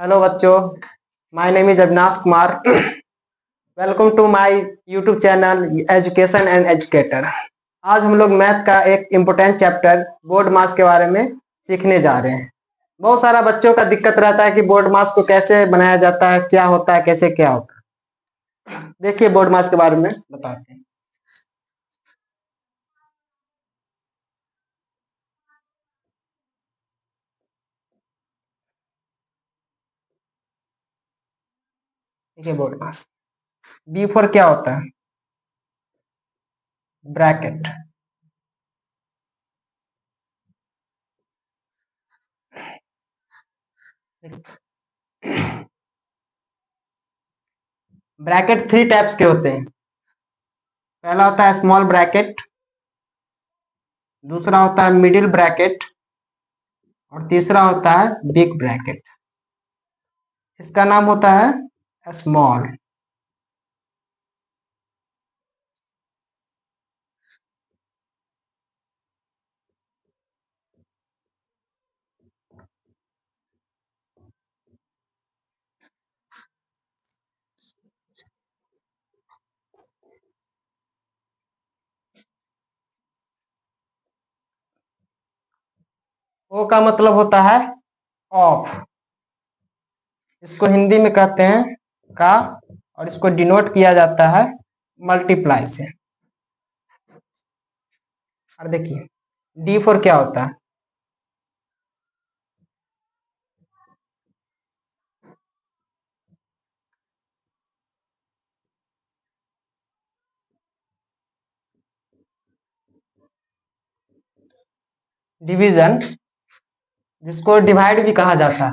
Hello बच्चों, my name is Avinash Kumar. Welcome to my YouTube channel education and educator. आज हम लोग मैथ का एक इम्पोर्टेंट चैप्टर बोर्ड मास के बारे में सीखने जा रहे हैं। बहुत सारा बच्चों का दिक्कत रहता है कि बोर्ड मास को कैसे बनाया जाता है, क्या होता है, कैसे क्या होता है। देखिए बोर्ड मास के बारे में बताते हैं। देखिए बोर्ड मास बी फॉर क्या होता है, ब्रैकेट। ब्रैकेट थ्री टाइप्स के होते हैं। पहला होता है स्मॉल ब्रैकेट, दूसरा होता है मिडिल ब्रैकेट और तीसरा होता है बिग ब्रैकेट। इसका नाम होता है स्मॉल। ओ का मतलब होता है ऑफ, इसको हिंदी में कहते हैं का, और इसको डिनोट किया जाता है मल्टीप्लाई से। और देखिए डी फॉर क्या होता है, डिवीजन, जिसको डिवाइड भी कहा जाता है।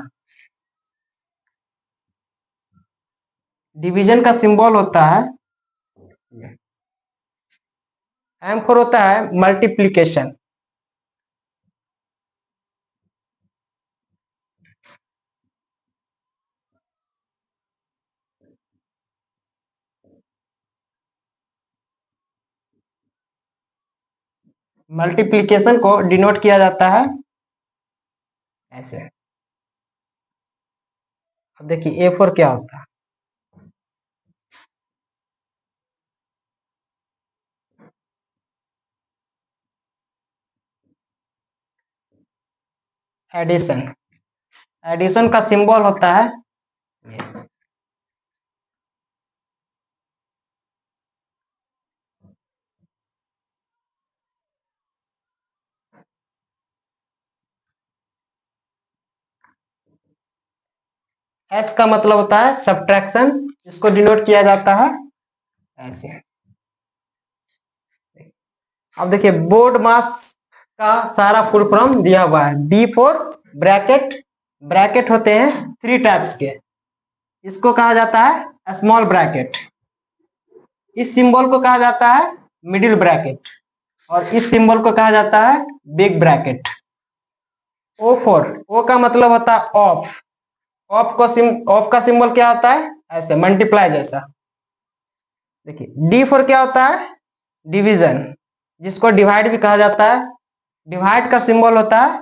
डिवीजन का सिंबल होता है एम फॉर होता है मल्टीप्लीकेशन। मल्टीप्लीकेशन को डिनोट किया जाता है ऐसे। अब देखिए ए फॉर क्या होता है, एडिशन। एडिशन का सिंबल होता है ये। एस का मतलब होता है सब्ट्रैक्शन, इसको डिनोट किया जाता है ऐसे। अब देखिए बोर्ड मास का सारा फुल फॉर्म दिया हुआ है। बी फॉर ब्रैकेट, ब्रैकेट होते हैं थ्री टाइप्स के। इसको कहा जाता है स्मॉल ब्रैकेट, इस सिंबल को कहा जाता है मिडिल ब्रैकेट और इस सिंबल को कहा जाता है बिग ब्रैकेट। ओ फॉर, ओ का मतलब होता है ऑफ, ऑफ का सिंबल क्या होता है ऐसे मल्टीप्लाई जैसा। देखिए डी फॉर क्या होता है, डिवीजन, जिसको डिवाइड भी कहा जाता है। डिवाइड का सिंबल होता है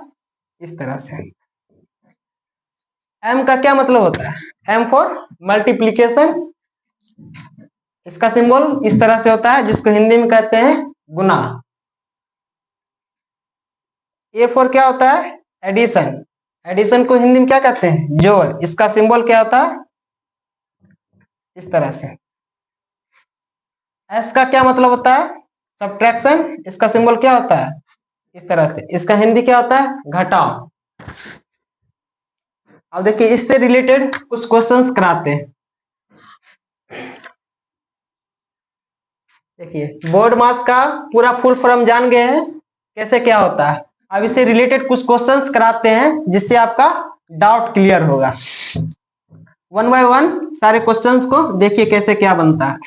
इस तरह से। एम का क्या मतलब होता है, एम फॉर मल्टीप्लीकेशन, इसका सिंबल इस तरह से होता है जिसको हिंदी में कहते हैं गुना। ए फॉर क्या होता है, एडिशन, एडिशन को हिंदी में क्या कहते हैं जोड़, इसका सिंबल क्या होता है इस तरह से। एस का क्या मतलब होता है, सब्ट्रैक्शन, इसका सिंबल क्या होता है इस तरह से, इसका हिंदी क्या होता है घटाओ। अब देखिए इससे रिलेटेड कुछ क्वेश्चंस कराते हैं। देखिए बोर्ड मास का पूरा फुल फॉर्म जान गए हैं कैसे क्या होता है। अब इससे रिलेटेड कुछ क्वेश्चंस कराते हैं जिससे आपका डाउट क्लियर होगा। वन बाय वन सारे क्वेश्चंस को देखिए कैसे क्या बनता है।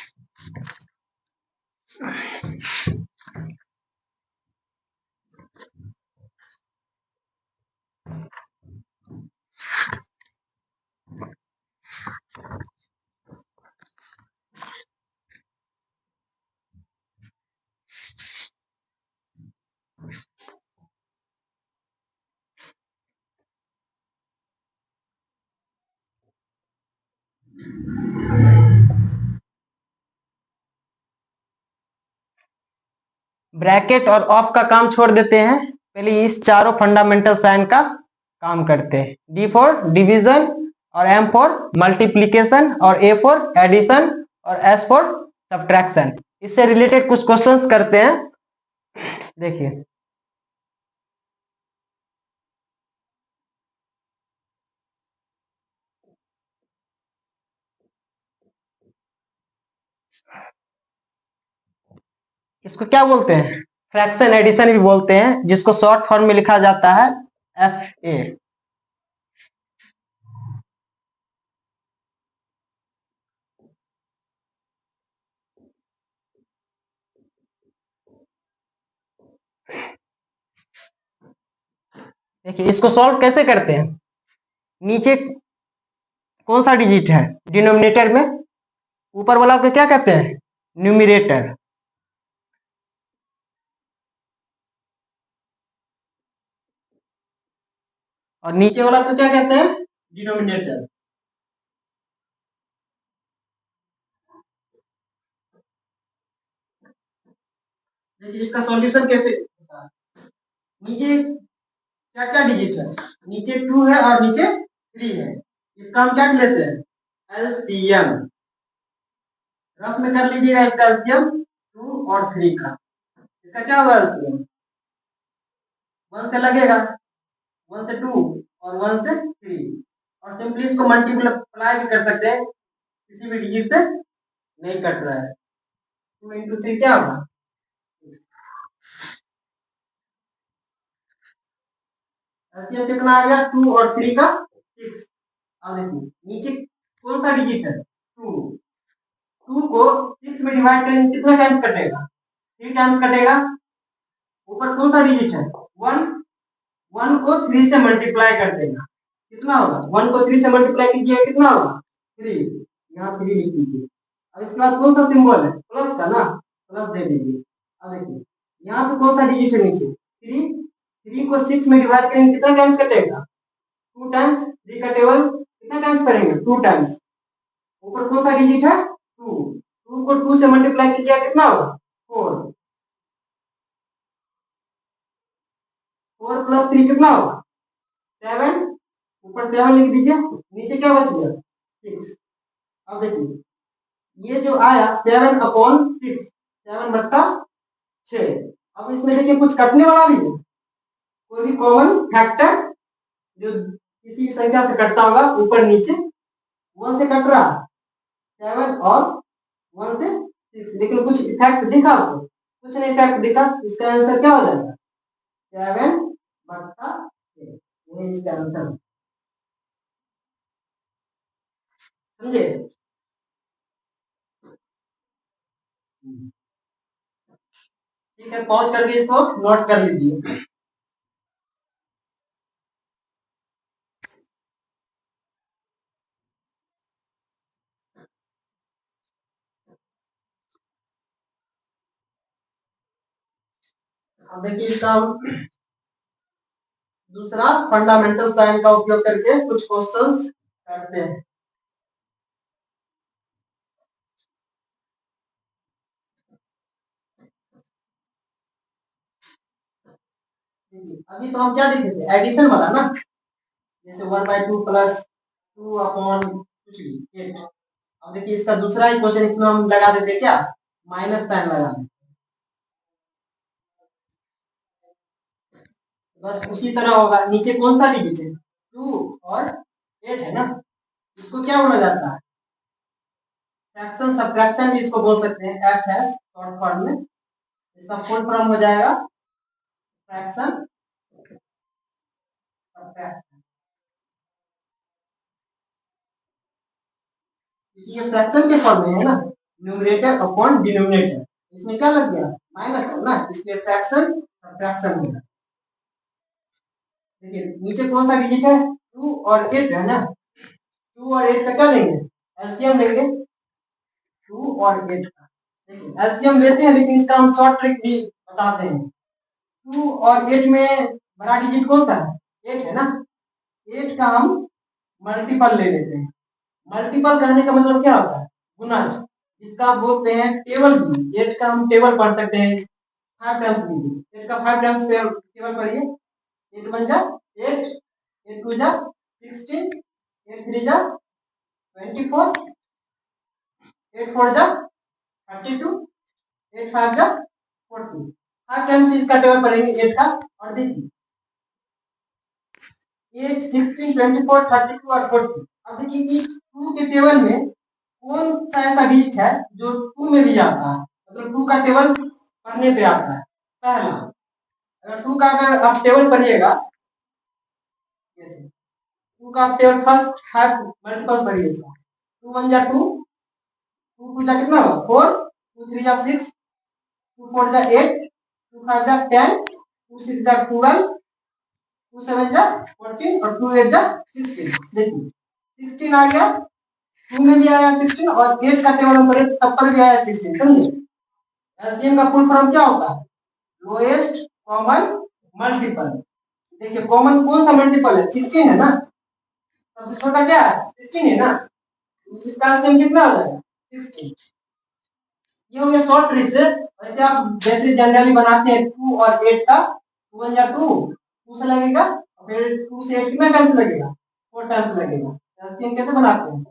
ब्रैकेट और ऑफ का काम छोड़ देते हैं, पहले इस चारों फंडामेंटल साइन का काम करते हैं। डी फॉर डिवीजन, और एम फॉर मल्टीप्लीकेशन, और ए फॉर एडिशन, और एस फॉर सब्ट्रैक्शन। इससे रिलेटेड कुछ क्वेश्चंस करते हैं, देखिए। इसको क्या बोलते हैं? फ्रैक्शन एडिशन भी बोलते हैं, जिसको शॉर्ट फॉर्म में लिखा जाता है एफ ए। देखिए इसको सॉल्व कैसे करते हैं। नीचे कौन सा डिजिट है डिनोमिनेटर में? ऊपर वाला को क्या कहते हैं? न्यूमिरेटर। और नीचे वाला को क्या कहते हैं? डिनोमिनेटर। देखिए इसका सॉल्यूशन कैसे होता है। नीचे क्या क्या डिजिट है? नीचे 2 है और नीचे 3 है। इसका हम क्या लेते हैं? एलसीएम। रफ में कर लीजिएगा इसका एलसीएम 2 और 3 का। इसका क्या होगा एलसीएम? 1 से लगेगा, 1 से 2 और 1 से 3। और सिंपली इसको मल्टीप्लाई भी कर सकते हैं, किसी भी डिजिट से नहीं कट रहा है। 2 इंटू 3 क्या होगा? एलसीएम कितना आ गया? 2 और 3 का 6। अब देखिए नीचे कौन सा डिजिट है? 2। 2 को 6 में डिवाइड करेंगे कितना टाइम्स कटेगा? 3 टाइम्स कटेगा। ऊपर कौन सा डिजिट है? 1। 1 को 3 से मल्टीप्लाई कर देगा, कितना होगा? 1 को 3 से मल्टीप्लाई कीजिए, कितना होगा? 3। यहाँ 3 लिख दीजिए। अब इसके बाद कौन सा सिंबल है? प्लस का ना, प्लस दे दीजिए। अब देखिए यहाँ पे कौन सा डिजिट है नीचे? 3। 3 को 6 में डिवाइड करेंगे कितना टाइम्स कटेगा? 2 टाइम्स। 3 का टेबल कितना टाइम्स करेंगे? 2 टाइम्स। ऊपर कौन सा डिजिट है? 2। 2 को 2 से मल्टीप्लाई कीजिए, कितना होगा? 4। 4 प्लस 3 कितना होगा? 7। ऊपर 7 लिख दीजिए, नीचे क्या बच गया? 6। अब देखिए ये जो आया 7 अपॉन 6, 7 बट्टा 6। अब इसमें देखिए कुछ कटने वाला भी है, कोई भी कॉमन फैक्टर जो किसी भी संख्या से कटता होगा, ऊपर नीचे 1 से कट रहा, 7 और 1 से 6, लेकिन कुछ इफेक्ट दिखा आपको? कुछ नहीं इफेक्ट दिखा। इसका आंसर क्या हो जाएगा? 7 बट्टा 6, यही इसका आंसर। समझे? ठीक है, पॉज करके इसको नोट कर लीजिए। अब देखिए इसका हम दूसरा फंडामेंटल साइन का उपयोग करके कुछ क्वेश्चंस करते हैं। अभी तो हम क्या देखे थे? एडिशन वाला ना, जैसे 1/2 प्लस 2 अपॉन कुछ भी 8। अब देखिए इसका दूसरा ही क्वेश्चन इसमें हम लगा देते हैं, क्या? माइनस साइन लगा देते। बस उसी तरह होगा। नीचे कौन सा डिजिट है? 2 और 8 है ना। इसको क्या बोला जाता है? फ्रैक्शन सब्ट्रैक्शन भी इसको बोल सकते हैं, एफएस शॉर्ट फॉर्म में। इसका फुल फॉर्म हो जाएगा फ्रैक्शन सब्ट्रैक्शन। ये फ्रैक्शन के फॉर्म में है ना, न्यूमरेटर अपॉन डिनोमिनेटर। इसमें क्या लग गया? माइनस है ना, इसलिए फ्रैक्शन सब्ट्रैक्शन होगा। देखिए नीचे कौन सा डिजिट है? 2 और 8 है ना। 2 और 8 का क्या लेंगे? एलसीएम लेंगे 2 और 8 का। देखिए एलसीएम लेते हैं, लेकिन इसका हम शॉर्ट ट्रिक भी बताते हैं। 2 और 8 में बड़ा डिजिट कौन सा है? 8 है ना। 8 का हम मल्टीपल ले लेते हैं। मल्टीपल कहने का मतलब क्या होता है? गुना, जिसका आप बोलते हैं टेबल भी। 8 का हम टेबल पढ़ सकते हैं 5 टाइम्स भी। 8 का 5 टाइम्स टेबल पढ़िए। 8 1 जा 8, 8 2 जा 16, 8 3 जा 24, 8 4 जा 32, 8 5 जा 40। 5 टाइम्स इसका टेबल पढ़ेंगे 8 का। और देखिए 8 16 24 32 और 40। अब देखिए कि 2 के टेबल में कौन सा ऐसा डिजिट है जो 2 में भी आता है, मतलब 2 का टेबल पढ़ने पे आता है। पहला, अगर 2 का अगर आप टेबल पढ़िएगा, जैसे 2 का आप टेबल फर्स्ट 5 मल्टीपल्स पढ़िए इसका। 2 1 जा 2, 2 2 जा कितना होगा 4, 2 3 जा 6, 2 4 जा 8, 2 5 जा 10, 2 6 जा 12, 2 7 जा 14 और 2 8 जा 16। देखिए 16 आ गया, 2 में भी आया 16 और 8 का टेबल हम करें तब पर भी आया 16। समझे? एलसीएम का फुल फॉर्म क्या होता है? Lowest common multiple. देखिए कॉमन कौन सा मल्टीपल है? 16 है ना। सबसे छोटा क्या है? 16 है ना। इसका एलसीएम कितना हो जाएगा? 16। ये हो गया शॉर्ट ट्रिक से। वैसे आप जैसे जनरली बनाते हैं 2 और 8 का, 2 1 जा 2, 2 से लगेगा, फिर 2 से 8 कितना टाइम्स लगेगा? 4 टाइम्स लगेगा। एलसीएम कैसे बनाते हैं?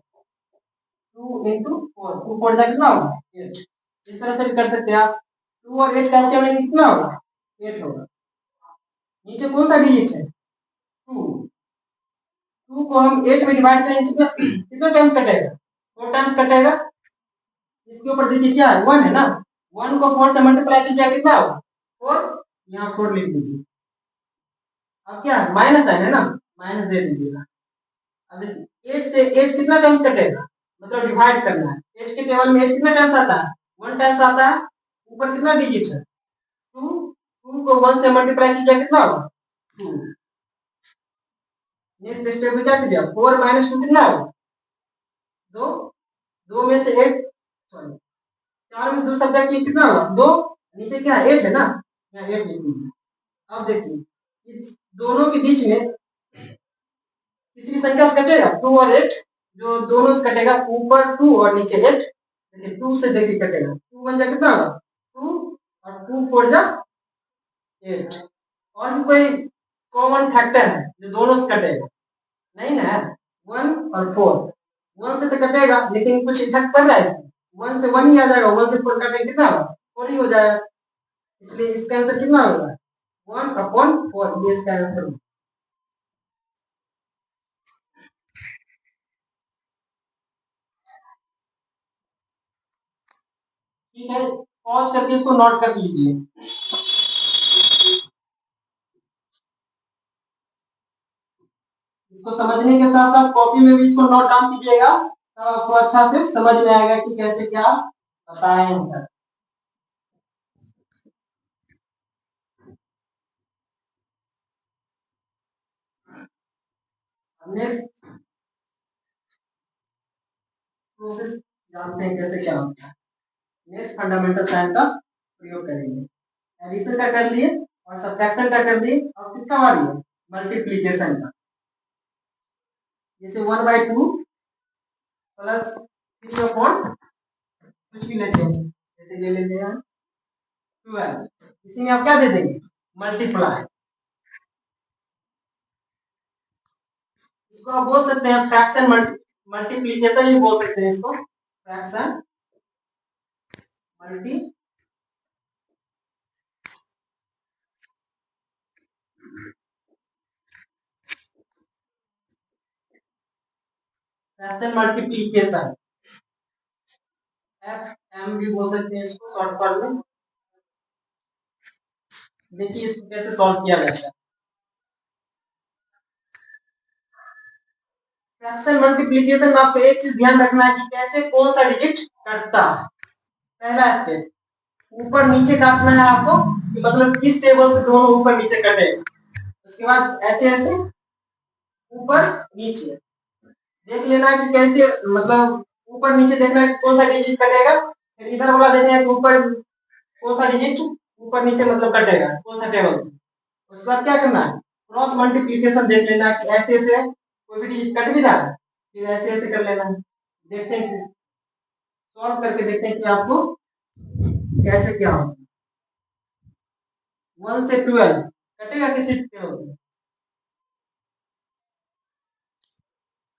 2 into 4, 2 4 जा कितना होगा? 8। इस तरह से भी कर सकते हैं आप। 2 और 8 का एलसीएम कितना होगा? 8 होगा। नीचे कौन सा डिजिट है? 2। 2 को हम 8 में डिवाइड करेंगे कितना कितना टाइम्स कटेगा? 4 टाइम्स कटेगा। इसके ऊपर देखिए क्या है? 1 है ना। 1 को 4 से मल्टीप्लाई कीजिए कितना होगा? 4। यहाँ 4 लिख दीजिए। अब क्या है? माइनस साइन है ना, माइनस दे दीजिएगा। अब देखिए 8 से 8 कितना टाइम्स कटेगा? मतलब डिवाइड करना है। 8 के टेबल में 8 कितना टाइम्स आता है? 1 टाइम्स आता है। ऊपर कितना डिजिट है? 2। 2 को 1 से मल्टीप्लाई कीजिए कितना होगा? 2। नेक्स्ट स्टेप में क्या कीजिए? 4 माइनस 2 कितना होगा? 2। 2 में से 8, सॉरी 4 में से 2 सब्ट्रैक्ट किया कितना होगा? 2। नीचे क्या है? 8 है ना, यहाँ 8 लिख दीजिए। अब देखिए इस दोनों के बीच में किसी भी संख्या से कटेगा 2 और 8, जो दोनों से कटेगा ऊपर 2 और नीचे 8। देखिए 2 से देखिए कटेगा, 2 1 जा कितना होगा? 2 और 2 4 जा 8। और भी कोई कॉमन फैक्टर है जो दोनों से कटेगा? नहीं ना। 1 और 4, 1 से तो कटेगा लेकिन कुछ इफेक्ट पड़ रहा है इसमें। 1 से 1 ही आ जाएगा, 1 से 4 कटेगा कितना होगा? 4 ही हो जाएगा। इसलिए इसका आंसर कितना होगा? 1/4। ये इसका आंसर होगा। ठीक है, पॉज करके इसको नोट कर लीजिए। इसको समझने के साथ साथ कॉपी में भी इसको नोट डाउन कीजिएगा, तब आपको अच्छा से समझ में आएगा कि कैसे क्या बताएं आंसर। नेक्स्ट प्रोसेस जानते हैं कैसे क्या होता है। नेक्स्ट फंडामेंटल साइन का प्रयोग करेंगे। एडिशन का कर लिए और सब्ट्रैक्शन का कर लिए, और किसका बारी है? मल्टीप्लीकेशन का। जैसे 1/2 प्लस 3/, कुछ भी लेते हैं, जैसे ले लेते हैं 12। इसी में आप क्या दे देंगे? मल्टीप्लाई। इसको आप बोल सकते हैं फ्रैक्शन मल्टीप्लीकेशन भी बोल सकते हैं इसको। Fraction multi fraction multiplication, F M भी बोल सकते हैं इसको शॉर्ट फॉर्म में। देखिए इसको कैसे सॉल्व किया जाता है। फ्रैक्शन मल्टीप्लीकेशन में आपको एक चीज ध्यान रखना है कि कैसे कौन सा डिजिट कटता है। पहला स्टेप, ऊपर नीचे काटना है आपको, कि मतलब किस टेबल से दोनों ऊपर नीचे कटे। उसके बाद ऐसे ऐसे ऊपर नीचे देख लेना है कि कैसे, मतलब ऊपर नीचे देखना है कि कौन सा डिजिट कटेगा। फिर इधर वाला देखना है कि ऊपर कौन सा डिजिट ऊपर नीचे मतलब कटेगा, कौन सा टेबल से। उसके बाद क्या करना है? क्रॉस मल्टीप्लीकेशन देख लेना है कि ऐसे ऐसे कोई भी डिजिट कट भी रहा है, फिर ऐसे ऐसे कर लेना है। देखते हैं, सॉल्व करके देखते हैं कि आपको कैसे क्या होगा। 1 से 12 कटेगा किसी टेबल में?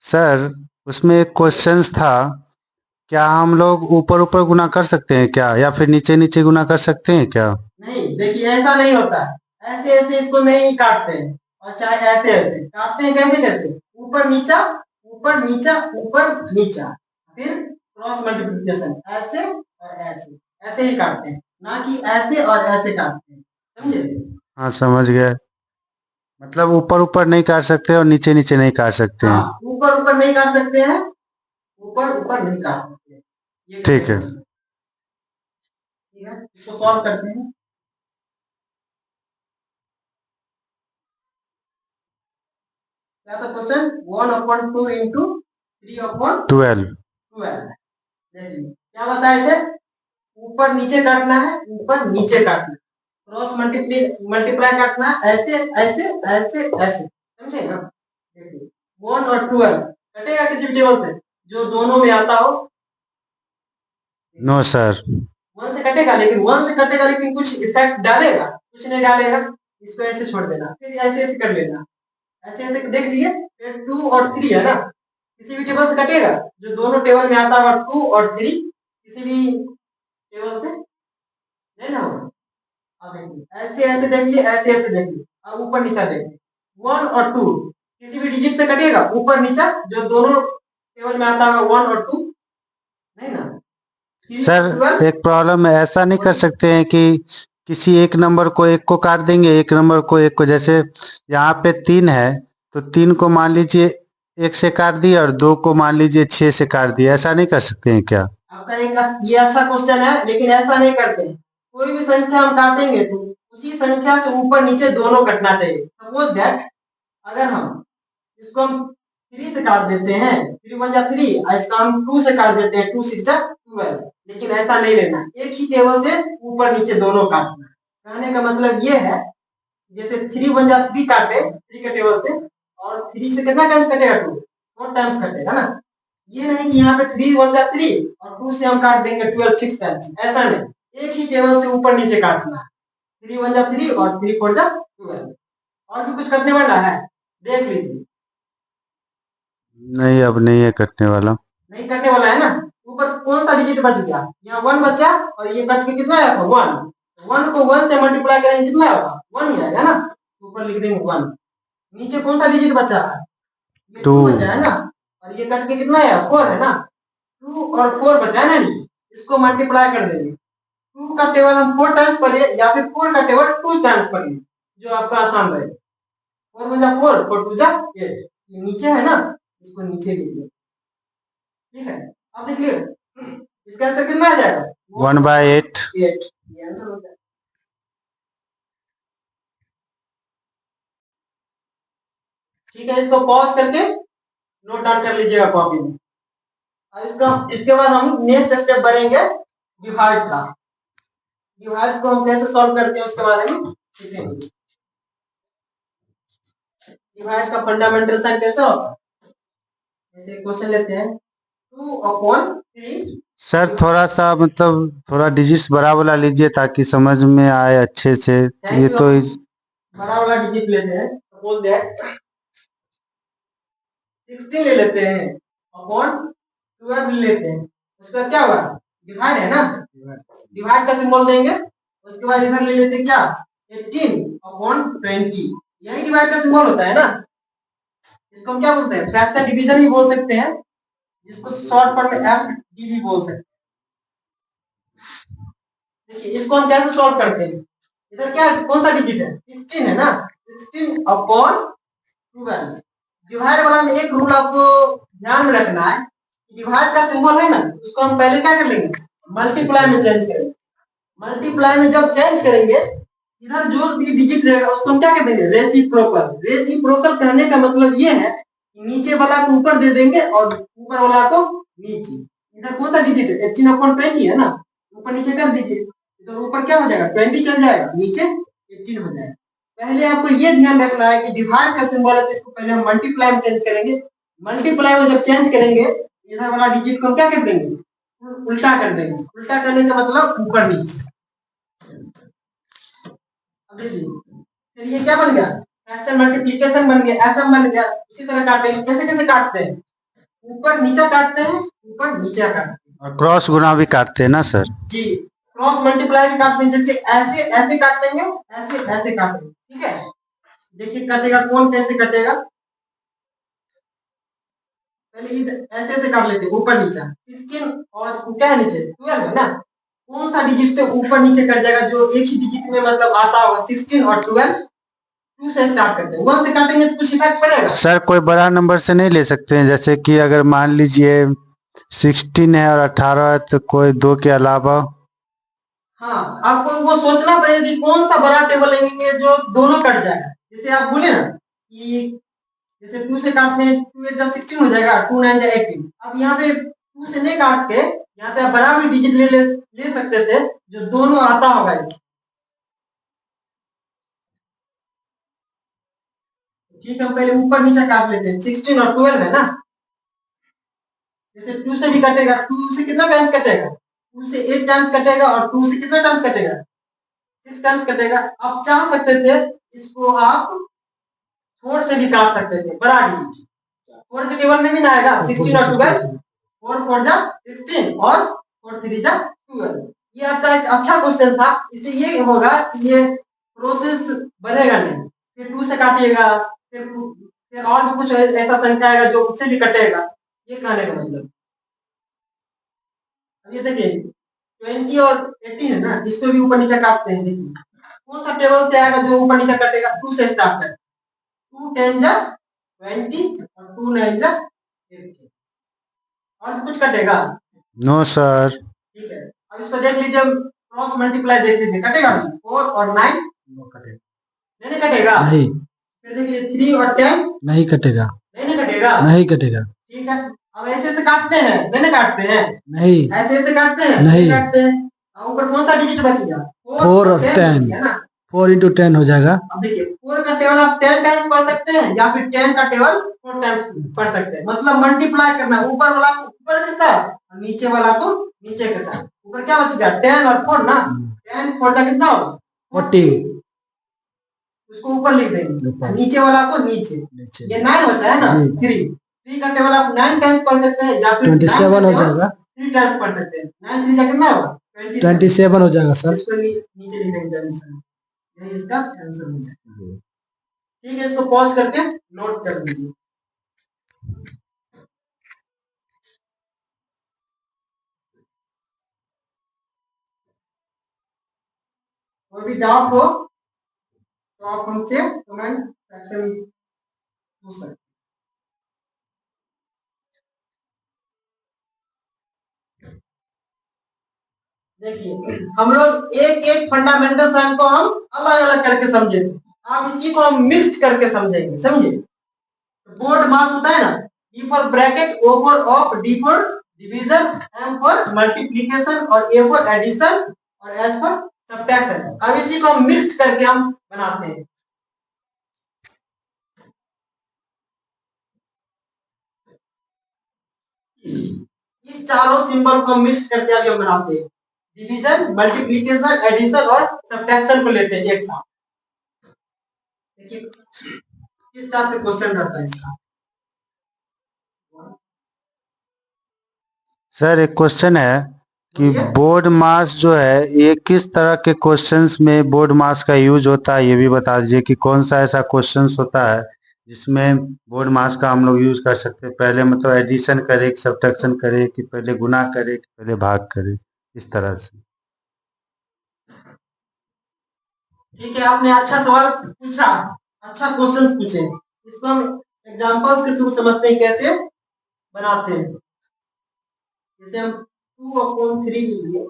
सर उसमें एक क्वेश्चन था, क्या हम लोग ऊपर ऊपर गुना कर सकते हैं क्या, या फिर नीचे नीचे गुना कर सकते हैं क्या? नहीं, देखिए ऐसा नहीं होता है। ऐसे ऐसे इसको नहीं काटते हैं, और चाहे ऐसे ऐसे काटते हैं। कैसे कैसे? ऊपर नीचा, ऊपर नीचा, ऊपर नीचा, फिर क्रॉस मल्टीप्लिकेशन, ऐसे और ऐसे, ऐसे ही काटते हैं, ना कि ऐसे और ऐसे काटते हैं। समझे? हाँ समझ गए, मतलब ऊपर ऊपर नहीं काट सकते और नीचे नीचे नहीं काट सकते हैं। हाँ, ऊपर ऊपर नहीं काट सकते हैं, ऊपर ऊपर नहीं काट सकते हैं। ये ठीक है। ठीक है, इसको सॉल्व करते हैं। क्या था क्वेश्चन? 1/2 इंटू 3/12। 12। देखिए क्या बताए थे, ऊपर नीचे काटना है, ऊपर नीचे काटना है, क्रॉस मल्टीप्लाई काटना है, ऐसे ऐसे ऐसे ऐसे। समझे ना? देखिए 1 और 12 कटेगा किसी भी टेबल से जो दोनों में आता हो? No sir. 1 से कटेगा, लेकिन 1 से कटेगा लेकिन कुछ इफेक्ट डालेगा? कुछ नहीं डालेगा। इसको ऐसे छोड़ देना, फिर ऐसे ऐसे कर लेना, ऐसे ऐसे देख लिए। फिर 2 और 3 है ना, किसी भी टेबल से कटेगा जो दोनों टेबल में आता होगा, 2 और 3 किसी भी टेबल से नहीं ना होगा। अब देखिए ऐसे ऐसे देखिए, ऐसे ऐसे देखिए, अब ऊपर नीचा देखिए। 1 और 2 किसी भी डिजिट से कटेगा, ऊपर नीचा जो दोनों टेबल में आता होगा, 1 और 2 नहीं ना। सर एक प्रॉब्लम है, ऐसा नहीं कर सकते हैं कि किसी एक नंबर को एक को काट देंगे, एक नंबर को एक को, जैसे यहाँ पे 3 है तो 3 को मान लीजिए 1 से काट दिए और 2 को मान लीजिए 6 से काट दिए, ऐसा नहीं कर सकते हैं क्या? आपका एक ये अच्छा क्वेश्चन है, लेकिन ऐसा नहीं करते हैं। कोई भी संख्या हम काटेंगे तो उसी संख्या से ऊपर नीचे दोनों कटना चाहिए। सपोज दैट अगर हम इसको हम 3 से काट देते हैं, 3 1 जा 3, और इसका हम 2 से काट देते हैं, 2 6 जा 12, लेकिन ऐसा नहीं लेना, एक ही टेबल से ऊपर नीचे दोनों काटना। कहने का मतलब ये है, जैसे 3 1 जा 3 काटे 3 के टेबल से, और 3 से कितना टाइम्स कटेगा? 2, 4 टाइम्स कटेगा ना। ये नहीं कि यहाँ पे 3 1 जा 3 और 2 से हम काट देंगे 12 6 टाइम्स, ऐसा नहीं। एक ही टेबल से ऊपर नीचे काटना है, 3 1 जा 3 और 3 4 जा 12। और भी कुछ कटने वाला है? देख लीजिए। नहीं, अब नहीं है कटने वाला। नहीं कटने वाला है ना। ऊपर कौन सा डिजिट बच गया? यहाँ 1 बचा, और ये कट के कितना आया था? 1। 1 को 1 से मल्टीप्लाई करेंगे कितना आएगा? 1 ही आएगा ना। ऊपर लिख देंगे 1। नीचे कौन सा डिजिट बचा है? ये 2 2। बचा है ना, और ये कट के कितना आया? 4 है ना। 2 और 4 बचा है ना नीचे, इसको मल्टीप्लाई कर देंगे। 2 का टेबल हम 4 टाइम्स पढ़िए, या फिर 4 का टेबल 2 टाइम्स पढ़िए, जो आपका आसान रहेगा। 4 1 जा 4, 4 2 जा 8। ये नीचे है ना, इसको नीचे लिख दो। ठीक है, अब देखिए इसका आंसर कितना आ जाएगा? 1/8। 8। ये आंसर हो जाएगा। ठीक है, इसको पॉज करके नोट डाउन कर लीजिएगा कॉपी में। अब इसके बाद हम नेक्स्ट स्टेप बढ़ेंगे डिवाइड का। डिवाइड को हम कैसे सॉल्व करते हैं उसके बारे में सीखेंगे। डिवाइड का फंडामेंटल साइन कैसे होता है? जैसे क्वेश्चन लेते हैं 2/3। सर थोड़ा सा मतलब थोड़ा डिजिट्स बड़ा वाला लीजिए ताकि समझ में आए अच्छे से। ये तो बड़ा वाला डिजिट लेते हैं, सपोज दैट 16 ले लेते हैं, अपॉन 12 ले लेते हैं। उसके बाद क्या हुआ? डिवाइड है ना, डिवाइड का सिंबल देंगे। उसके बाद इधर ले लेते हैं क्या? 18/20। यही डिवाइड का सिंबल होता है ना। इसको हम क्या बोलते हैं? फ्रैक्शन डिवीजन भी बोल सकते हैं, जिसको शॉर्ट फॉर्म में एफडी भी बोल सकते हैं। देखिए इसको हम कैसे सॉल्व करते हैं। इधर क्या, कौन सा डिजिट है? 16 है ना। 16/12। डिवाइड वाला में एक रूल आपको ध्यान में रखना है, डिवाइड का सिंबल है ना, उसको हम पहले क्या कर लेंगे? मल्टीप्लाई में चेंज करेंगे। मल्टीप्लाई में जब चेंज करेंगे, इधर जो भी डिजिट रहेगा उसको हम क्या कर देंगे? रेसिप्रोकल। रेसिप्रोकल कहने का मतलब ये है कि नीचे वाला को ऊपर दे देंगे और ऊपर वाला को नीचे। इधर कौन सा डिजिट है? 18/20 है ना, ऊपर नीचे कर दीजिए, तो ऊपर क्या हो जाएगा? 20 चल जाएगा, नीचे 18 हो जाएगा। पहले आपको ये ध्यान रखना है कि डिवाइड का सिंबल है तो इसको पहले हम मल्टीप्लाई में चेंज करेंगे। मल्टीप्लाई में जब चेंज करेंगे, इधर वाला डिजिट को क्या कर देंगे, उल्टा कर देंगे। उल्टा करने का मतलब ऊपर नीचे। अब देखिए फिर ये क्या बन गया, फ्रैक्शन मल्टीप्लिकेशन बन गया, एफएम बन गया। इसी तरह काटेंगे, कैसे कैसे काटते हैं, ऊपर नीचे काटते हैं, ऊपर नीचे काटते हैं, और क्रॉस गुना भी काटते हैं ना सर? जी, क्रॉस मल्टीप्लाई भी काटते हैं, जैसे ऐसे ऐसे काट देंगे, ऐसे ऐसे काटेंगे, ठीक है। देखिए कटेगा कौन, कैसे कटेगा, पहले ऐसे ऐसे काट लेते हैं ऊपर नीचे। 16 और क्या है नीचे 12 है ना, कौन सा डिजिट से ऊपर नीचे कट जाएगा, जो एक ही डिजिट में मतलब आता होगा, 16 और 12, 2 से स्टार्ट करते हैं, 1 से काटेंगे तो कुछ इफेक्ट पड़ेगा सर कोई बड़ा नंबर से नहीं ले सकते हैं, जैसे कि अगर मान लीजिए 16 है और 18 है तो कोई 2 के अलावा? हाँ, आपको वो सोचना पड़ेगा कि कौन सा बड़ा टेबल लेंगे जो दोनों कट जाएगा। जैसे आप बोले ना कि जैसे 2 से काटते हैं, 2 8 जा 16 हो जाएगा, 2 9 जा 18। अब यहाँ पे 2 से नहीं काट के यहाँ पे आप बड़ा भी डिजिट ले सकते थे जो दोनों आता होगा इस। ठीक है, हम पहले ऊपर नीचे काट लेते हैं, 16 और 12 है ना। जैसे 2 से भी कटेगा, 2 से कितना टाइम्स कटेगा, 2 से 8 टाइम्स कटेगा, और 2 से कितना टाइम्स कटेगा, 6 टाइम्स कटेगा। आप चाह सकते थे इसको आप 4 से भी काट सकते थे, बड़ा डिजिट 4 के टेबल में भी ना आएगा, 16 और 12, 4 4 जा 16 और 4 3 जा 12। ये आपका एक अच्छा क्वेश्चन था, इससे ये होगा कि ये प्रोसेस बनेगा नहीं, फिर 2 से काटिएगा, फिर और भी कुछ ऐसा संख्या आएगा जो उससे भी कटेगा, ये कहने का मतलब। अब ये देखिए 20 और 18 है ना, इसको भी ऊपर नीचे काटते हैं। देखिए कौन सा टेबल से आएगा जो ऊपर नीचे कटेगा, 2 से स्टार्ट है, 2 10 जा 20 और 2 9 जा 18, और भी कुछ कटेगा? No sir. ठीक है, अब इसको देख लीजिए, क्रॉस मल्टीप्लाई देख लीजिए, कटेगा 4 और 9? नहीं कटेगा। नहीं। फिर देखिए 3 और 10? नहीं कटेगा। नहीं कटेगा। नहीं कटेगा। ठीक है, अब ऐसे ऐसे काटते हैं, नहीं काटते हैं? नहीं। ऐसे ऐसे काटते हैं? नहीं काटते हैं। अब ऊपर कौन सा डिजिट बच गया, 4 और 10 है ना, 4 into 10 हो जाएगा। अब देखिए 4 का टेबल आप 10 टाइम्स पढ़ सकते हैं, या फिर 10 का टेबल 4 टाइम्स पढ़ सकते हैं। मतलब मल्टीप्लाई करना, ऊपर वाला को ऊपर के साथ और नीचे वाला को नीचे के साथ। ऊपर क्या बच गया, 10 और 4 ना, 10 4 का कितना होगा, 40। उसको ऊपर लिख देंगे, नीचे वाला को नीचे। ये 9 बचा है ना, 3 का टेबल आप 9 टाइम्स पढ़ सकते हैं, या फिर 27 हो जाएगा, 3 टाइम्स पढ़ सकते हैं। 9 3 जा कितना होगा, 27 हो जाएगा सर। इसको नीचे लिख देंगे, यही इसका आंसर हो जाएगा। ठीक है, इसको पॉज करके नोट कर लीजिए। कोई भी डाउट हो तो आप हमसे कमेंट सेक्शन में पूछ सकते हैं। देखिए हम लोग एक एक फंडामेंटल साइन को हम अलग अलग करके समझे, अब इसी को हम मिक्स्ड करके समझेंगे, समझे। बोर्ड मास होता है ना, D for bracket, O for of, D for division, M for multiplication, और A फॉर एडिशन, और S फॉर सब्ट्रैक्शन। अब इसी को हम मिक्स्ड करके हम बनाते हैं। इस चारों सिंबल को मिक्स करके अभी हम बनाते हैं, डिवीजन, मल्टीप्लिकेशन, एडिशन और सब्ट्रैक्शन को लेते हैं एक साथ। देखिए किस टाइप से क्वेश्चन रहता है इसका। सर एक क्वेश्चन है कि बोर्ड मास जो है ये किस तरह के क्वेश्चंस में बोर्ड मास का यूज होता है, ये भी बता दीजिए कि कौन सा ऐसा क्वेश्चंस होता है जिसमें बोर्ड मास का हम लोग यूज कर सकते हैं। पहले मतलब एडिशन करे कि सब्ट्रैक्शन करे, कि पहले गुना करे कि पहले भाग करे, इस तरह से। ठीक है, आपने अच्छा सवाल पूछा, अच्छा क्वेश्चंस पूछे। इसको हम एग्जांपल्स के थ्रू समझते हैं कैसे बनाते हैं। जैसे हम 2/3 लीजिए,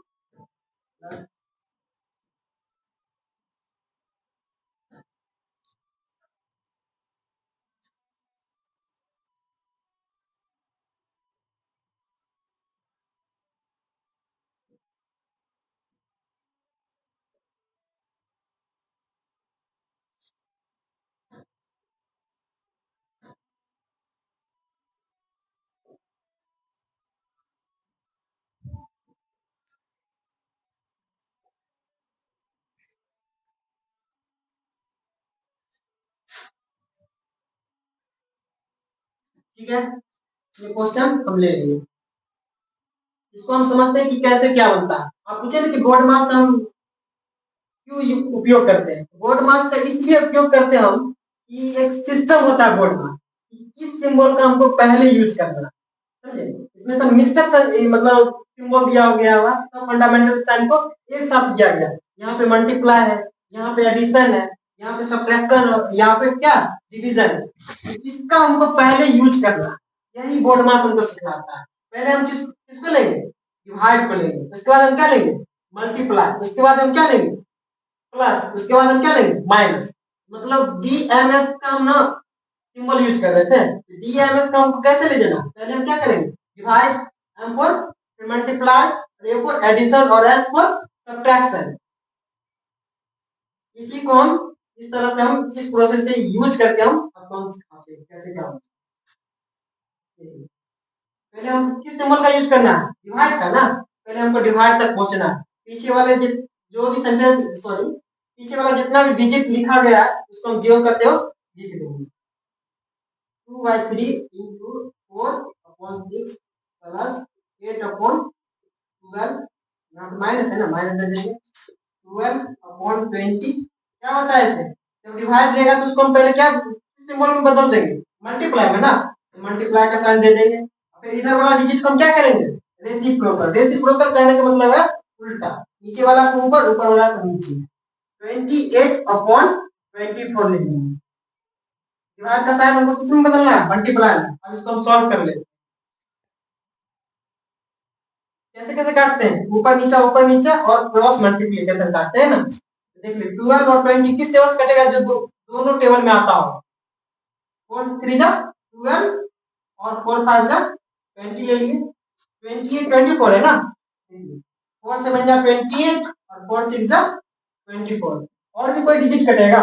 ठीक है, ये क्वेश्चन हम ले लिए। इसको हम समझते हैं कि कैसे क्या बनता है। आप पूछे थे कि बोर्ड मास का हम क्यों उपयोग करते हैं। बोर्ड मास का इसलिए उपयोग करते हैं हम कि एक सिस्टम होता है बोर्ड मास, किस सिंबल का हमको पहले यूज करना है, समझे। इसमें सब मिक्सड मतलब सिंबल दिया हो गया हुआ, तो फंडामेंटल साइन को एक साथ दिया गया। यहाँ पे मल्टीप्लाई है, यहाँ पे एडिशन है, यहाँ पे सब्ट्रैक्शन है, यहाँ पे क्या डिवीजन है। इसका हमको पहले यूज करना है, यही बोर्ड मास हमको सिखाता है। पहले हम किसको लेंगे, डिवाइड को लेंगे, उसके बाद हम क्या लेंगे, मल्टीप्लाई, उसके बाद हम क्या लेंगे, प्लस, उसके बाद हम क्या लेंगे, माइनस। मतलब डीएमएस का हम ना सिंबल यूज कर रहे थे। डीएमएस का हमको कैसे ले जाना, पहले हम क्या करेंगे, divide, M for multiply, A for addition और एस फॉर सब्ट्रैक्शन। इसी को हम इस तरह से हम इस प्रोसेस से यूज करके हम आपको हम सिखाते हैं कैसे क्या होता है। पहले हम किस सिंबल का यूज करना है, डिवाइड का ना। पहले हमको डिवाइड तक पहुंचना है। पीछे वाले जो भी सेंटेंस सॉरी पीछे वाला जितना भी डिजिट लिखा गया है उसको हम जो करते हो लिख देंगे। 2/3 into 4/6 प्लस 8/12, यहाँ पे माइनस है ना, माइनस दे देंगे, 12/20। क्या बताए थे, जब डिवाइड रहेगा तो उसको हम पहले क्या सिंबल में बदल देंगे, मल्टीप्लाई में ना, तो मल्टीप्लाई का साइन दे देंगे। फिर इधर वाला डिजिट को हम क्या करेंगे, रेसिप्रोकल। रेसिप्रोकल कहने का मतलब है उल्टा, नीचे वाला को ऊपर, ऊपर वाला को नीचे। 28/24 लिख देंगे। डिवाइड का साइन हमको किस में बदलना है, मल्टीप्लाई में। अब इसको हम सॉल्व कर लेते हैं। कैसे कैसे काटते हैं, ऊपर नीचा और क्रॉस मल्टीप्लिकेशन काटते हैं ना। देख लीजिए 12 और 20 किस टेबल से कटेगा, जो दोनों टेबल में आता हो। 4 3 जा 12 और 4 5 जा 20 ले लिए। 28 24 है ना, 4 से बन जा 28 और 4 6 जा 24। और भी कोई डिजिट कटेगा,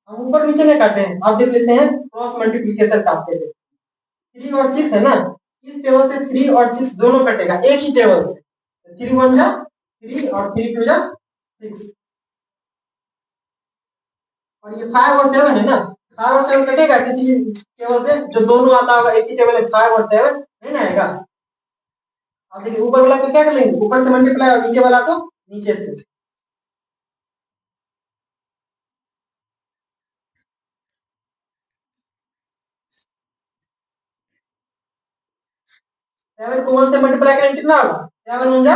हम ऊपर नीचे नहीं काटे हैं। अब देख लेते हैं क्रॉस मल्टीप्लिकेशन काटते थे। 3 और 6 है ना, इस टेबल से 3 और 6 दोनों कटेगा एक ही टेबल से। 3 1 जा 3 और 3 2 जा 6। और ये 5 और 7 है ना, 5 और 7 कटेगा किसी टेबल से जो दोनों आता होगा एक ही टेबल है। 5 और 7 नहीं ना आएगा। अब देखिए ऊपर वाला को क्या कर लेंगे, ऊपर से मल्टीप्लाई और नीचे वाला को नीचे से। 7 को 1 से मल्टीप्लाई करेंगे कितना होगा, 7 1 जा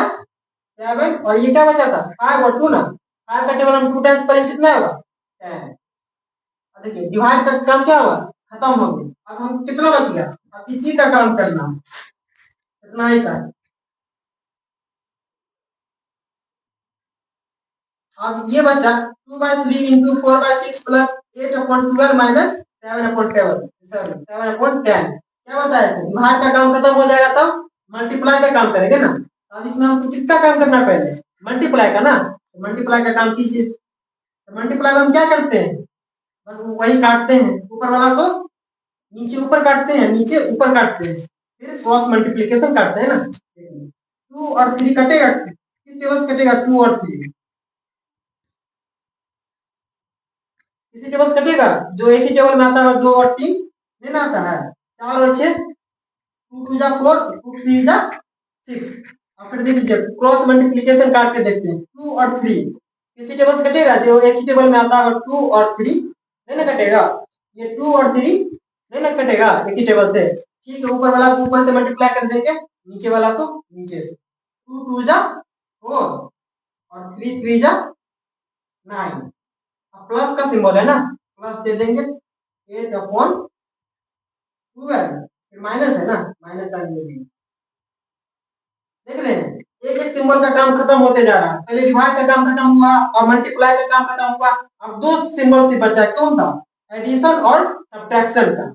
7 और ये क्या बचा था 5 और 2 ना, 5 का टेबल हम 2 टाइम्स करेंगे कितना होगा 10। अब देखिए डिवाइड का काम क्या हुआ, खत्म हो गया। अब हम कितना बच गया, अब इसी का काम करना है, इतना ही का। अब ये बचा 2/3 into 4/6 प्लस 8/12 माइनस 7/10। क्या बताया थे, डिवाइड का काम खत्म हो जाएगा तब मल्टीप्लाई का काम करेंगे ना। अब इसमें हमको किसका काम करना है, पहले मल्टीप्लाई का ना। मल्टीप्लाई का काम कीजिए। तो मल्टीप्लाई में हम क्या करते हैं, बस वही काटते हैं, ऊपर वाला को नीचे ऊपर काटते हैं, नीचे ऊपर काटते हैं, फिर क्रॉस मल्टीप्लिकेशन काटते हैं ना। 2 और 3 कटेगा, किस टेबल से कटेगा, 2 और 3 इसी टेबल से कटेगा जो एक ही टेबल में आता है। और 2 और 3 नहीं ना आता है, 4 और 6 2 2 जा 4 2 3 जा 6। अब फिर देख लीजिए क्रॉस मल्टीप्लिकेशन काट के देखते हैं, 2 और 3 किसी टेबल से कटेगा जो एक ही टेबल में आता है। और 2 और 3 नहीं ना कटेगा, ये 2 और 3 नहीं ना कटेगा एक ही टेबल से। ठीक है, ऊपर वाला को ऊपर से मल्टीप्लाई कर देंगे, नीचे वाला को नीचे से। 2 2 जा 4 और 3 3 जा 9। अब प्लस का सिंबल है ना, प्लस दे देंगे 8/12, फिर माइनस है ना, माइनस का दे देंगे। देख रहे हैं एक एक सिंबल का काम खत्म होते जा रहा है। पहले डिवाइड का काम खत्म हुआ और मल्टीप्लाई का काम खत्म हुआ। अब दो सिंबल से बचा, कौन सा, एडिशन और सब्ट्रैक्शन का।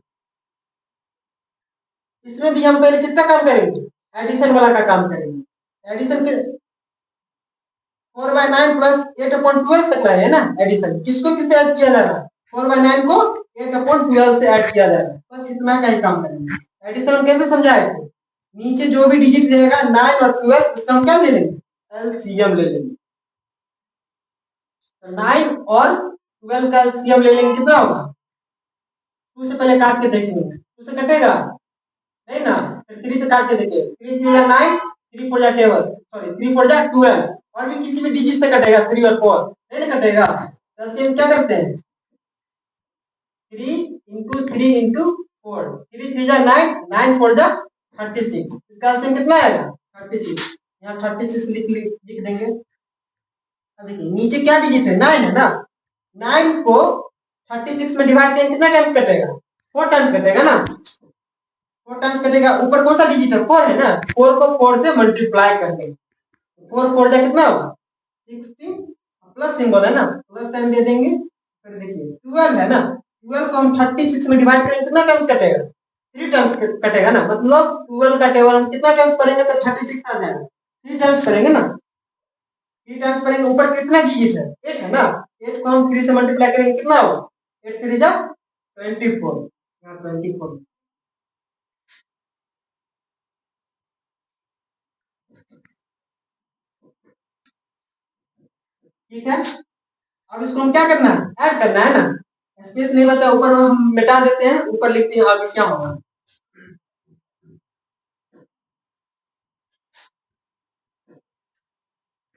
इसमें भी हम पहले किसका काम करेंगे, एडिशन वाला का काम करेंगे। एडिशन के 4/9 प्लस 8/12 तक रहे ना एडिशन, किसको किससे ऐड किया जा रहा है, 4/9 को 8/12 से ऐड किया जा रहा है। बस इतना का ही काम करेंगे। एडिशन हम कैसे समझाए थे, नीचे जो भी डिजिट रहेगा 9 और 12 उसका हम क्या ले लेंगे, एलसीएम ले लेंगे। 9 और 12 का एलसीएम ले लेंगे कितना होगा 2 से पहले काट के देखेंगे, 2 से कटेगा नहीं ना, फिर 3 से काट के देखिए, 3 3 या 9, 3 4 या 12, सॉरी 3 4 या 12, और भी किसी भी डिजिट से कटेगा 3 और 4, नहीं ना कटेगा। तो हम क्या करते हैं, 3 into 3 into 4, 3 3 जा 9, 9 4 जा 36, इसका एलसीएम कितना आएगा 36, यहाँ 36 लिख देंगे। अब देखिए नीचे क्या डिजिट है 9 है ना, 9 को 36 में डिवाइड करें कितना टाइम्स कटेगा, 4 टाइम्स कटेगा ना, 4 टाइम्स कटेगा। ऊपर कौन सा डिजिट है 4 है ना, 4 को 4 से मल्टीप्लाई कर देंगे, 4 4 जा कितना होगा 16, प्लस सिंबल है ना, प्लस साइन दे देंगे। फिर देखिए 12 है ना, 12 को हम 36 में डिवाइड करें कितना टाइम्स कटेगा, 3 टाइम्स कटेगा ना, मतलब 12 का टेबल हम कितना टाइम्स करेंगे तो 36 आ जाएगा, 3 टाइम्स करेंगे ना, 3 टाइम्स करेंगे। ऊपर कितना डिजिट है 8 है ना, 8 को हम 3 से मल्टीप्लाई करेंगे कितना होगा, 8 3 जा 24, यहाँ 24। ठीक है, अब इसको हम क्या करना है, ऐड करना है ना, स्पेस नहीं बचा ऊपर हम मिटा देते हैं, ऊपर लिखते हैं आगे क्या होगा।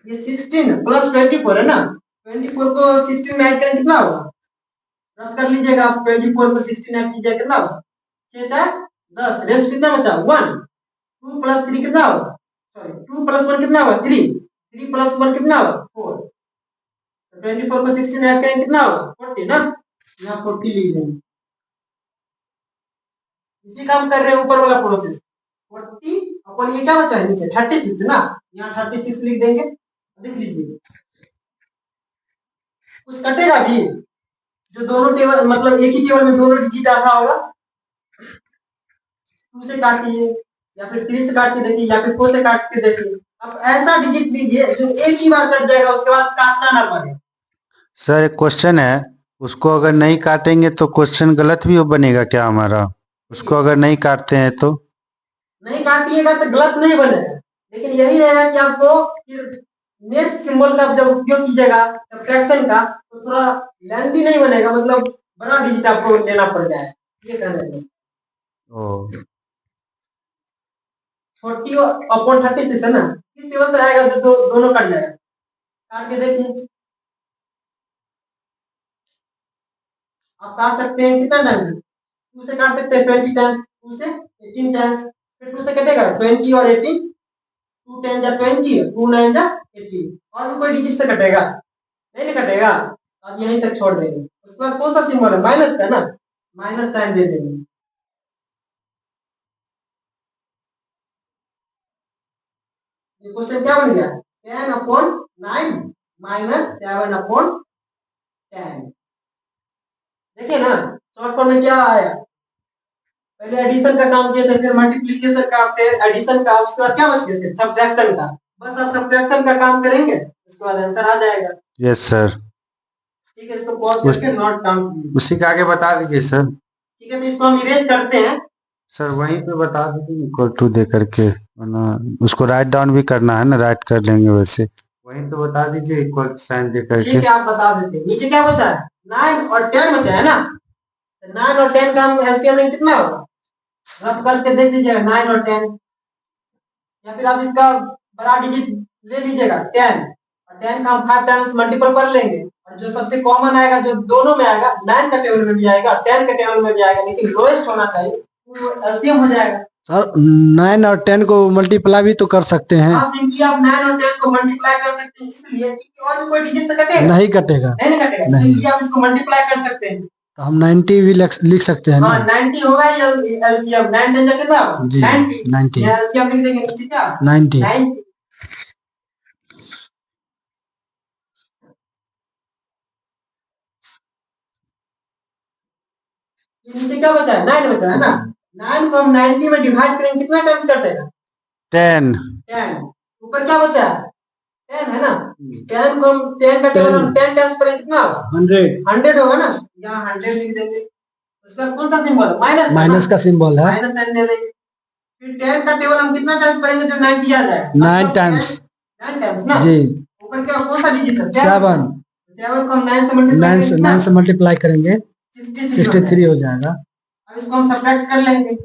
ये 16 प्लस 24 है ना, 24 को 16 में ऐड करें कितना होगा, रफ कर लीजिएगा आप, 24 को 16 ऐड कीजिए कितना होगा 6 4 10, रेस्ट कितना बचा 1, 2 प्लस 3 कितना होगा, सॉरी 2 प्लस 1 कितना होगा 3, 3 प्लस 1 कितना होगा 4, 24 को 16 ऐड करें कितना होगा 40 ना, यहाँ 40 लिख देंगे। इसी काम कर रहे हैं ऊपर वाला प्रोसेस, 40 अपन ये क्या बचा है नीचे 36 ना, यहाँ 36 लिख देंगे। देख लीजिए कुछ कटेगा भी, जो दोनों टेबल मतलब एक ही टेबल में दोनों डिजिट आ रहा होगा, 2 से काटिए या फिर 3 से काट के देखिए या फिर 4 से काट के देखिए। अब ऐसा डिजिट लीजिए जो एक ही बार कट जाएगा, उसके बाद काटना ना पड़े। सर एक क्वेश्चन है, उसको अगर नहीं काटेंगे तो क्वेश्चन गलत भी बनेगा क्या हमारा, उसको अगर नहीं काटते हैं तो नहीं काटिएगा तो गलत नहीं बनेगा, लेकिन यही रहेगा कि आपको फिर नेक्स्ट सिंबल का जब उपयोग कीजिएगा सब्ट्रैक्शन का तो थोड़ा लेंथी नहीं बनेगा, मतलब बड़ा डिजिट आपको लेना पड़ जाए, ये कहने हैं। 40 अपॉन 36 है ना, किस टेबल से आएगा जो दोनों कट जाएगा, काट के देखिए आप काट सकते हैं कितना टाइम, 2 से काट सकते हैं 20 टाइम्स, 2 से 18 टाइम्स, फिर 2 से कटेगा 20 और 18, 2 10 जा 20, 2 9 जा 18, और भी कोई डिजिट से कटेगा नहीं कटेगा, अब यहीं तक छोड़ देंगे। उसके बाद कौन सा सिंबल है माइनस का ना, माइनस साइन दे देंगे। ये क्वेश्चन क्या बन गया 10 अपॉन 9 माइनस 7 अपॉन 10। देखिए ना शॉर्ट फॉर्म में क्या आया, पहले एडिशन का काम किया था, फिर मल्टीप्लिकेशन का, फिर एडिशन का, उसके बाद क्या बच गया सब्ट्रैक्शन का। बस आप सब्ट्रैक्शन का काम करेंगे उसके बाद आंसर आ जाएगा। यस सर, ठीक है, इसको पॉज करके नोट डाउन कीजिए। उसी के आगे बता दीजिए सर। ठीक है, तो इसको हम इरेज करते हैं। सर वहीं पे बता दीजिए इक्वल टू दे करके, वरना उसको राइट डाउन भी करना है ना, राइट कर लेंगे वैसे, वहीं पे बता दीजिए इक्वल साइन दे करके। ठीक है, आप बता देते हैं। नीचे क्या बचा है 9 और 10 बचा है ना, तो 9 और 10 का हम एलसीएम लेंगे कितना होगा, रफ करके देख लीजिएगा 9 और 10, या फिर आप इसका बड़ा डिजिट ले लीजिएगा 10, और 10 का हम 5 टाइम्स मल्टीपल कर लेंगे, और जो सबसे कॉमन आएगा जो दोनों में आएगा 9 का टेबल में भी आएगा 10 के टेबल में भी आएगा, लेकिन लोएस्ट होना चाहिए तो एलसीएम हो जाएगा। सर 9 और 10 को मल्टीप्लाई भी तो कर सकते हैं। हाँ, सिंपली आप 9 और 10 को मल्टीप्लाई कर सकते हैं, इसलिए क्योंकि और भी कोई डिजिट से कटेगा नहीं कटेगा, नहीं कटेगा, नहीं। इसलिए आप इसको मल्टीप्लाई कर सकते हैं। तो हम 90 भी लिख सकते हैं हाँ, ना। 90 होगा या एलसीएम 9 10 कितना होगा जी 90, या एलसीएम लिख देंगे नीचे क्या 90। ये नीचे क्या बचा है 9 बचा है ना, 9 को हम 90 में डिवाइड करेंगे कितना टाइम्स कटेगा 10। ऊपर क्या बचा है 10 है ना, 10 को हम 10 का टेबल हम 10 टाइम्स करेंगे कितना होगा 100 होगा ना, यहाँ 100 लिख देंगे। उसका कौन सा सिंबल है माइनस का सिंबल है, माइनस साइन दे देंगे। फिर 10 का टेबल हम कितना टाइम्स करेंगे जो 90 आ जाए 9 टाइम्स 9 टाइम्स ना जी। ऊपर क्या कौन सा डिजिट है 7 7 को हम 9 से मल्टीप्लाई 9 से मल्टीप्लाई करेंगे 63 हो जाएगा। अब इसको हम सब्ट्रैक्ट कर लेंगे।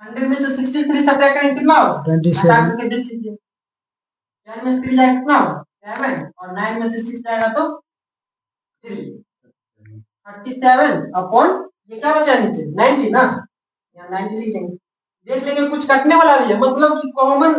100 में से 63 सब्ट्रैक्ट करेंगे कितना होगा? 27। हटा करके देख लीजिए। 10 में से 3 जाएगा कितना होगा? 7 और 9 में से 6 जाएगा तो 3। 37 अपॉन ये क्या बचा नीचे 90 ना, यहाँ 90 लिख लेंगे। देख लेंगे कुछ कटने वाला भी है, मतलब कि कॉमन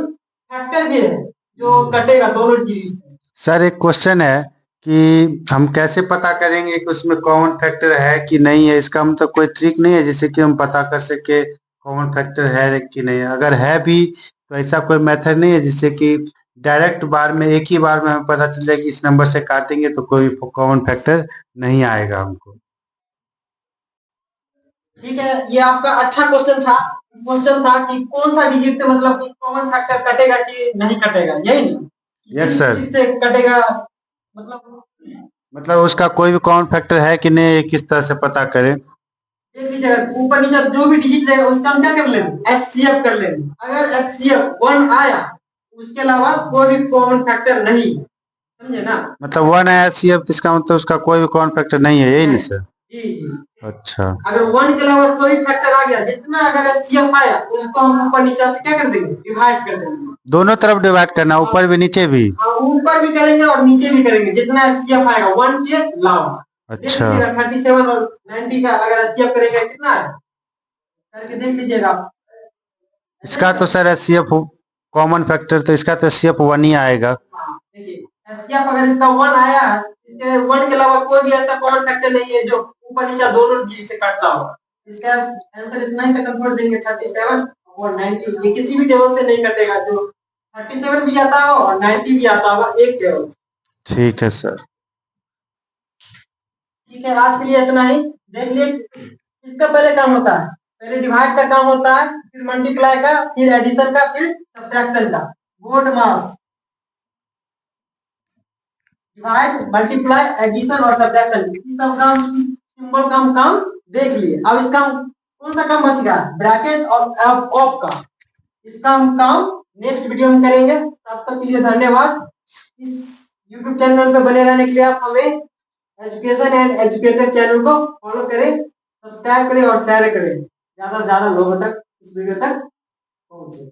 फैक्टर भी है जो कटेगा दोनों डिजिट से। सर एक क्वेश्चन है कि हम कैसे पता करेंगे कि उसमें कॉमन फैक्टर है कि नहीं है? इसका मतलब कोई ट्रिक नहीं है जिससे कि हम पता कर सके कॉमन फैक्टर है कि नहीं है? अगर है भी तो ऐसा कोई मेथड नहीं है जिससे कि डायरेक्ट बार में एक ही बार में हमें पता चल जाए कि इस नंबर से काटेंगे तो कोई कॉमन फैक्टर नहीं आएगा हमको? ठीक है, ये आपका अच्छा क्वेश्चन था। क्वेश्चन था कि कौन सा डिजिट से मतलब कि कॉमन फैक्टर कटेगा कि नहीं कटेगा, यही ना? Yes sir. डिजिट से कटेगा मतलब उसका कोई भी कॉमन फैक्टर है कि नहीं, किस तरह से पता करें? देख लीजिएगा ऊपर नीचे जो भी डिजिट रहेगा उसका हम क्या कर लेंगे? एचसीएफ कर लेंगे। अगर एचसीएफ 1 आया उसके अलावा कोई भी कॉमन फैक्टर नहीं, समझे ना? मतलब 1 आया सीएफ इसका मतलब उसका कोई भी कॉमन फैक्टर नहीं है, यही नहीं सर? जी जी। अच्छा। अगर 1 के अलावा कोई फैक्टर आ गया, जितना अगर एचसीएफ आया उसको हम ऊपर नीचे से क्या कर देंगे? डिवाइड कर देंगे। दोनों तरफ डिवाइड करना, ऊपर भी नीचे भी? हाँ, ऊपर भी करेंगे और नीचे भी करेंगे, जितना एचसीएफ आएगा 1 के अलावा। अच्छा। 37 और 90 का अगर एचसीएफ करेंगे कितना है करके देख लीजिएगा। इसका तो सर एचसीएफ कॉमन फैक्टर, तो इसका तो एचसीएफ 1 ही आएगा। देखिए एचसीएफ अगर इसका 1 आया है, इसके 1 के अलावा कोई भी ऐसा कॉमन फैक्टर नहीं है जो ऊपर नीचे दोनों डिजिट से काटता हो। इसका आंसर इतना ही तक छोड़ देंगे 37 और 90। ये किसी भी टेबल से नहीं कटेगा, जो 37 भी आता हो और 90 भी आता होगा एक टेबल से। ठीक है सर। ठीक है, आज के लिए इतना ही। देख लिए इसका पहले काम होता है, पहले डिवाइड का काम होता है, फिर मल्टीप्लाई का, फिर एडिशन का, फिर सब्ट्रैक्शन का। BODMAS divide multiply addition और सब्ट्रैक्शन, इस सब काम इस सिंबल का हम काम देख लिए। अब इसका कौन सा काम बच गया? ब्रैकेट और ऑफ का। इसका हम काम नेक्स्ट वीडियो में करेंगे। तब तक के लिए धन्यवाद। इस YouTube चैनल पे बने रहने के लिए आप हमें एजुकेशन एंड एजुकेटर चैनल को फॉलो करें, सब्सक्राइब करें और शेयर करें, ज्यादा से ज्यादा लोगों तक इस वीडियो तक पहुंचे।